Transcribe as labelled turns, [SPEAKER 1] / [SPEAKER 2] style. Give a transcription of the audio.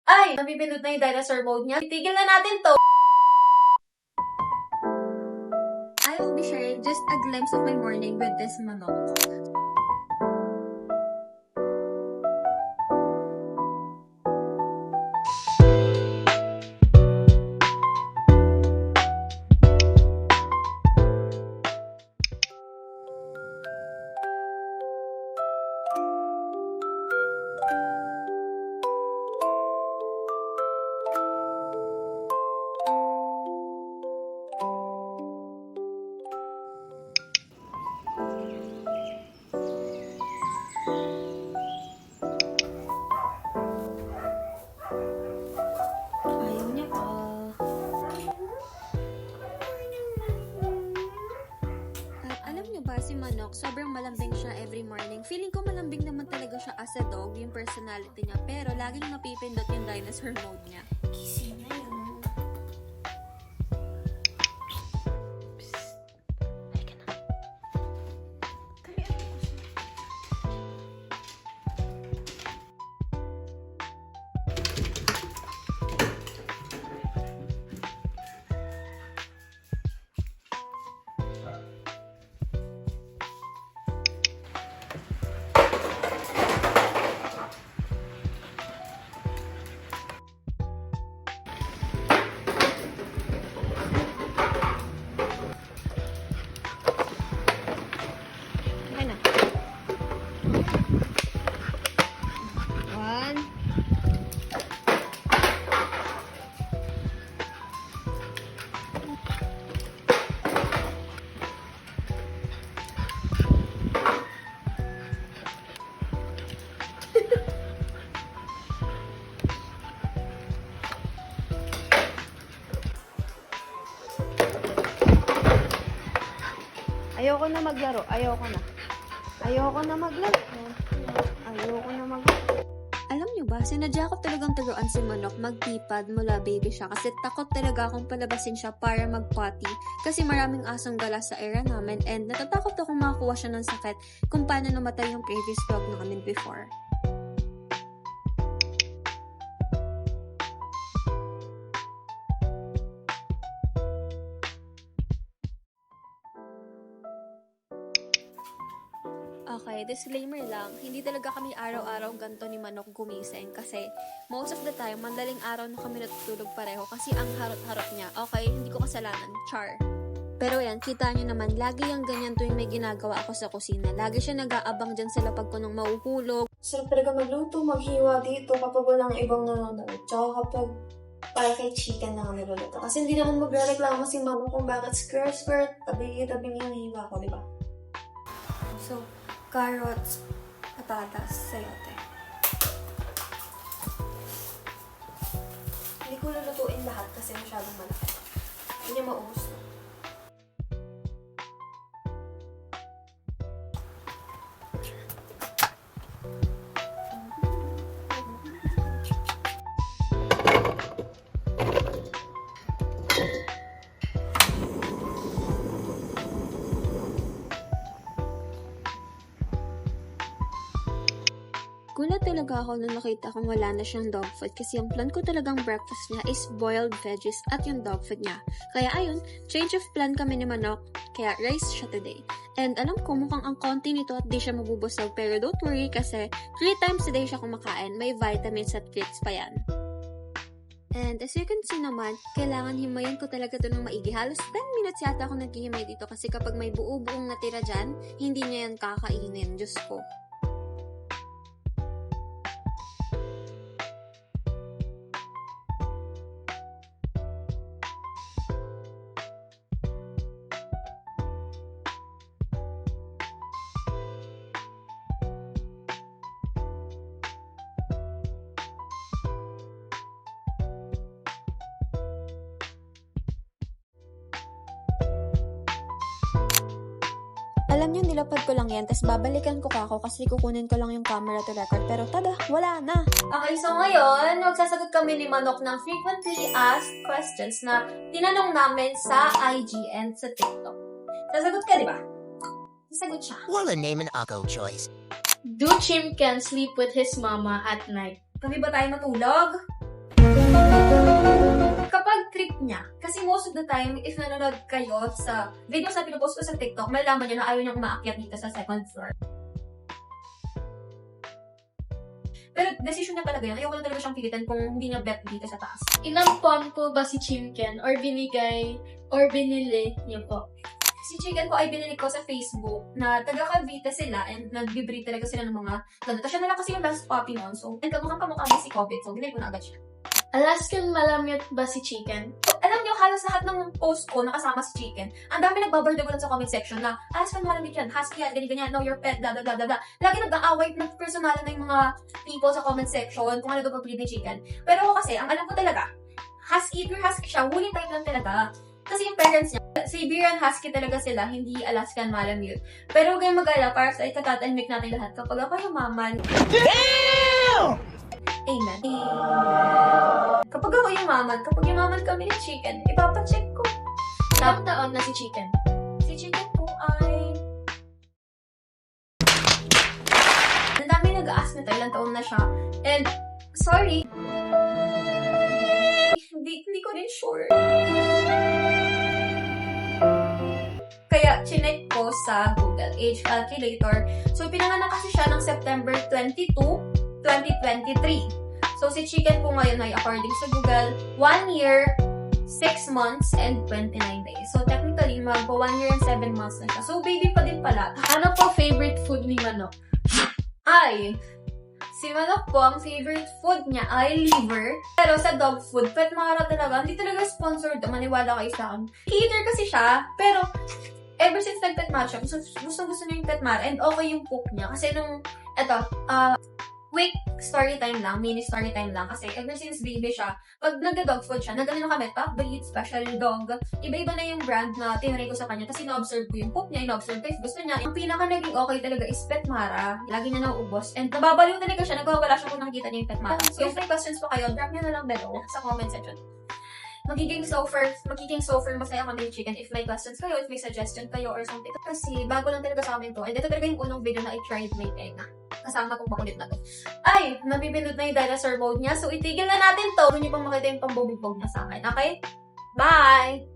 [SPEAKER 1] Ay, nabibindot na yung dinosaur mode niya. Titigil na natin to.
[SPEAKER 2] I will be sharing just a glimpse of my morning with this manok. Ayaw niya pa. At alam niyo ba, si Manok, sobrang malambing siya every morning. Feeling ko malambing naman talaga siya as a dog, yung personality niya. Pero laging napipindot yung dinosaur mode niya.
[SPEAKER 1] Gising na yun.
[SPEAKER 2] Okay na. 1. Ayoko na maglaro. Ayoko na. Ayoko na maglaro. Ayoko na maglaro. Alam niyo ba, sinadya ko talagang turuan si Manok magpipad mula baby siya kasi takot talaga akong palabasin siya para mag-potty kasi maraming asong gala sa area namin and natatakot akong makakuha siya ng sakit kung paano namatay yung previous dog namin before. Okay, disclaimer lang, hindi talaga kami araw-araw ganito ni Manok gumising kasi most of the time, mandaling araw na kami natutulog pareho kasi ang harot-harot niya. Okay, hindi ko kasalanan, char. Pero yan, kita niyo naman, lagi yung ganyan tuwing may ginagawa ako sa kusina. Lagi siya nag-aabang dyan sa lapag ko nung mahuhulog.
[SPEAKER 1] Sarap talaga magluto, maghiwa dito kapag walang ibang nanonood. Tsaka kapag para kay chicken na niluluto. Kasi hindi naman magre-reklamo si mama kung bakit skirt, tabi-tabi niya yung hiwa ko, di ba?
[SPEAKER 2] So, carrots, patatas, sayote.
[SPEAKER 1] Hindi ko lulutuin lahat kasi masyadong malaki. Hindi niya maubos to.
[SPEAKER 2] Gulat talaga ako nung nakita kong wala na siyang dog food kasi yung plan ko talagang breakfast niya is boiled veggies at yung dog food niya. Kaya ayun, change of plan kami ni Manok, kaya rice siya today. And alam ko mukhang ang konti nito at di siya mabubusog pero don't worry kasi 3 times a day siya kumakain, may vitamins at treats pa yan. And as you can see naman, kailangan himayin ko talaga ito ng maigi. Halos 10 minutes yata ako naghihimay dito kasi kapag may buo-buong natira dyan, hindi niya yan kakainin. Diyos ko. Alam niyo, nilapad ko lang yan, tapos babalikan ko kako kasi kukunin ko lang yung camera to record. Pero tada, wala na.
[SPEAKER 1] Okay, so ngayon, magsasagot kami ni Manok ng frequently asked questions na tinanong namin sa IG and sa TikTok. Sasagot ka, di ba? Sasagot siya.
[SPEAKER 3] Well, a name and Akko choice.
[SPEAKER 4] Do chimp can sleep with his mama at night?
[SPEAKER 1] Gabi ba tayo matulog?
[SPEAKER 2] Kapag trip niya, kasi most of the time, if nanonood kayo sa videos na pinupost ko sa TikTok, malalaman niyo na ayaw niyang umaakyat dito sa second floor. Pero decision niya talaga yan. Ayoko na talaga siyang pilitan kung hindi niya bet dito sa taas.
[SPEAKER 3] Inampon po ba si Chimken or binigay or binili niyo po?
[SPEAKER 2] Si Chicken ko ay binili ko sa Facebook na taga Cavite sila and nag-breed talaga sila ng mga ganito. Siya na lang kasi yung last puppy noon. So, and kamukha ni si Covid. So, binili ko na agad siya.
[SPEAKER 3] Alaskan Malamute ba si Chicken?
[SPEAKER 2] Alam niyo, halos lahat ng post ko nakasama si Chicken. Ang dami nagbabardagulan sa comment section na, Alaskan Malamute yan, husky yan, ganyan, know your pet, blah, blah, blah, blah. Lagi nag-aaway, nag-personalan na yung mga people sa comment section kung ano daw pag-breed ni Chicken. Pero ako kasi, ang alam ko talaga, husky, pure husky siya, woolly type lang talaga. Kasi yung parents niya, Siberian Husky talaga sila, hindi Alaskan Malamute. Pero huwag kayong mag-ala para sa itatatahimik natin lahat kapag ako yung maman. Damn! Amen. Kapag ako yung maman kami ni Chicken, ipapacheck ko.
[SPEAKER 3] Ilang taon na si Chicken?
[SPEAKER 2] Si Chicken po ay... Ang dami nag-ask nito, ilang taon na siya. And, sorry, hindi ko rin sure. Kaya, chinek ko sa Google Age Calculator. So, pinanganak kasi siya ng September 22, 2023. So, si Chicken po ngayon ay, according sa Google, 1 year, 6 months, and 29 days. So, technically, magpo 1 year and 7 months na siya. So, baby pa din pala.
[SPEAKER 3] Ano po favorite food ni Manok?
[SPEAKER 2] Ay, si Manok po, ang favorite food niya ay liver. Pero sa dog food, pet mara talaga, hindi talaga sponsored. Maniwala kayo sa akin. Eater kasi siya, pero ever since nag-pet mara siya, gusto niya yung pet mara. And okay yung cook niya. Kasi nung, quick story time lang, mini story time lang. Kasi ever since baby siya, pag nagda-dog food siya, nagano kami, breed, special dog. Iba-iba na yung brand na tinry ko sa kanya. Kasi na-observe ko yung poop niya, na-observe ko yung gusto niya. Ang pinaka naging okay talaga is Pet Mara. Lagi niya nauubos. And nababaliw talaga siya, nagwawala siya kung nakikita niya yung Pet Mara. So if may questions po kayo, drop niyo na lang below sa comment section. Magiging so far masaya kami yung Chicken if may questions kayo, if may suggestion kayo or something. Kasi bago lang talaga sa amin to. And ito talaga yung unang video na I tried making. Kasama kong makulit na to. Ay, nabibindot na yung dinosaur mode niya. So, itigil na natin to. Huwag niyo pang makita yung pambubog niya sa akin. Okay? Bye!